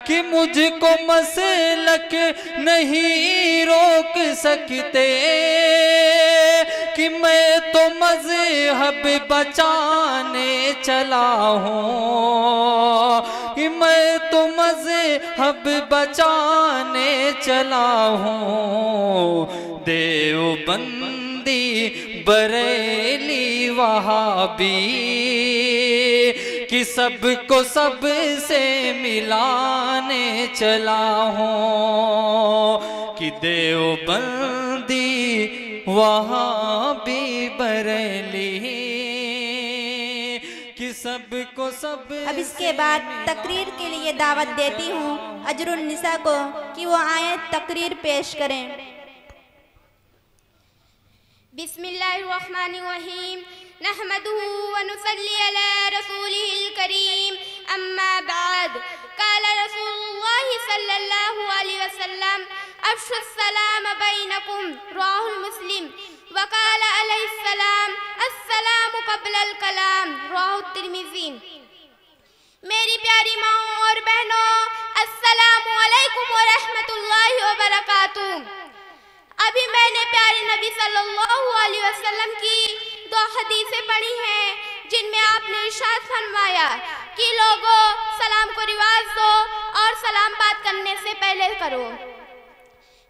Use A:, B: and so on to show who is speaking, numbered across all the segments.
A: कि मुझको मसलक नहीं रोक सकते, कि मैं तो मज़हब बचाने चला हूँ, कि मैं तो मज़हब बचाने चला हूँ। देवबंदी बरेली वहाबी कि सबको सब से मिलाने चला हूँ, कि देवबंदी वहाबी बरेली कि सबको सब।
B: अब इसके बाद तकरीर के लिए दावत देती हूँ अजरुन निसा को कि वो आए तकरीर पेश करें।
C: बिस्मिल्लाहिर्रहमानिर्रहीम नहमदुहु व नुसल्ली अला रसूलिहिल करीम अम्मा बाद क़ाला रसूलुल्लाहि सल्लल्लाहु अलैहि वसल्लम अफ्शुस सलाम बैनकुम रवाहुल मुस्लिम व क़ाला अलैहिस सलाम अस्सलामु क़ब्लल कलाम रवाहु तिर्मिज़ी। मेरी प्यारी माँ और बहनों, अस्सलामु अलैकुम व रहमतुल्लाहि व बरकातुहू। अभी मैंने प्यारे नबी सल्लल्लाहु अलैहि वसल्लम की दो हदीसें पढ़ी हैं, जिनमें आपने इरशाद फरमाया कि लोगों सलाम को रिवाज दो और सलाम बात करने से पहले करो।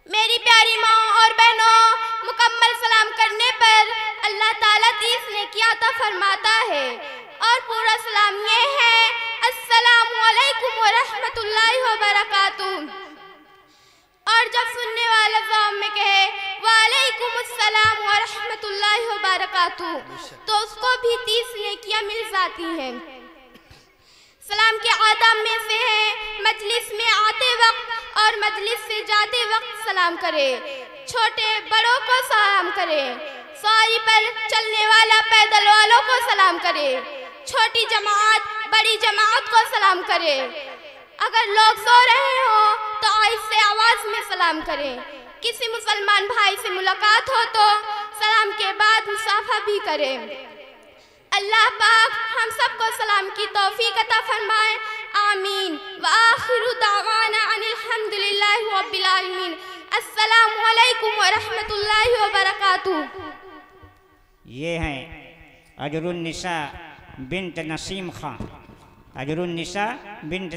C: मेरी प्यारी माँ और बहनों, मुकम्मल सलाम करने पर अल्लाह ताला 30 नेकियां अता फरमाता है और पूरा सलाम ये है अस्सलामु अलैकुम व रहमतुल्लाहि व बरकातुहू। और जब सुनने वाला ज़बान में कहे वालेकुम अस्सलाम व रहमतुल्लाहि व बरकातुहू तो उसको भी 30 नेकियां मिल जाती हैं। सलाम के आदाब में से है मजलिस में आते वक्त और मजलिस से जाते वक्त सलाम करे, छोटे बड़ों को सलाम करे, सवारी पर चलने वाला पैदल वालों को सलाम करे, छोटी जमात बड़ी जमात को सलाम करे। अगर लोग सो रहे हो तो आहिस्ते आवाज में सलाम करें। किसी मुसलमान भाई से मुलाकात हो तो सलाम के बाद मुसाफा भी करें। अल्लाह पाक हम सबको सलाम की तौफीक अता फरमाए, आमीन। व आखिरु दावाना अनिल हम्दुलिल्लाहि रब्बिल आलमीन। अस्सलामु अलैकुम व रहमतुल्लाहि व बरकातुहू।
D: ये हैं अजरुन निसा बिन्त नसीम खां। अजरुन निसा बिन्त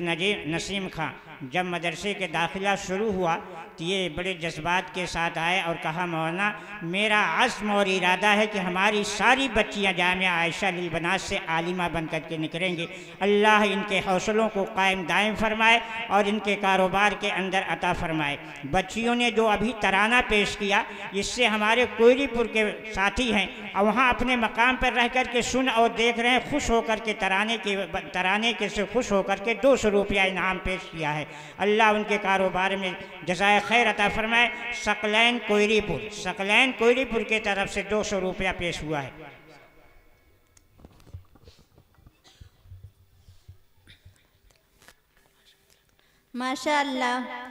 D: नसीम खां जब मदरसे के दाखिला शुरू हुआ तो ये बड़े जज्बात के साथ आए और कहा मौलाना मेरा अज़्म और इरादा है कि हमारी सारी बच्चियां जामिया आयशा लिल बनात से आलिमा बन कर के निकलेंगी। अल्लाह इनके हौसलों को कायम दायम फरमाए और इनके कारोबार के अंदर अता फरमाए। बच्चियों ने जो अभी तराना पेश किया इससे हमारे कोयलीपुर के साथी हैं और वहाँ अपने मकाम पर रह कर के सुन और देख रहे हैं, खुश होकर के तराने के से खुश होकर के 200 रुपया इनाम पेश किया है। अल्लाह उनके कारोबार में जज़ाए खैर अता फरमाए। सकलैन कोयलीपुर के तरफ से 200 रुपया पेश हुआ है।
B: माशाअल्लाह।